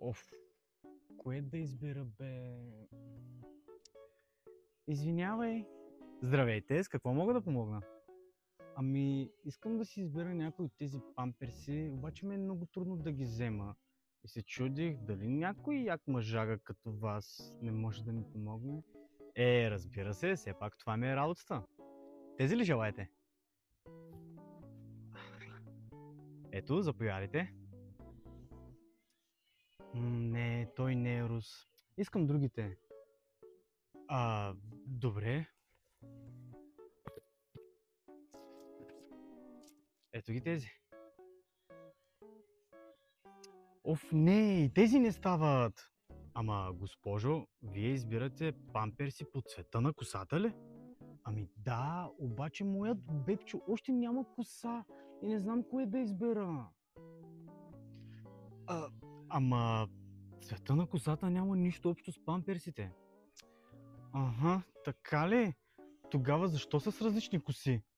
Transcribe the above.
Оф, кое да избера, бе? Извинявай. Здравейте, с какво мога да помогна? Ами, искам да си избера някой от тези памперси, обаче ми е много трудно да ги взема. И се чудих дали някой як мъжага като вас не може да ми помогне. Разбира се, все пак това ми е работата. Тези ли желаете? Ето, заповядайте. Не, той не е рус. Искам другите. Добре. Ето ги тези. Оф, не, и тези не стават. Ама, госпожо, вие избирате памперси по цвета на косата ли? Ами да, обаче моят бебчо още няма коса и не знам кое да избера. Ама, цвета на косата няма нищо общо с памперсите. Ага, така ли? Тогава защо са с различни коси?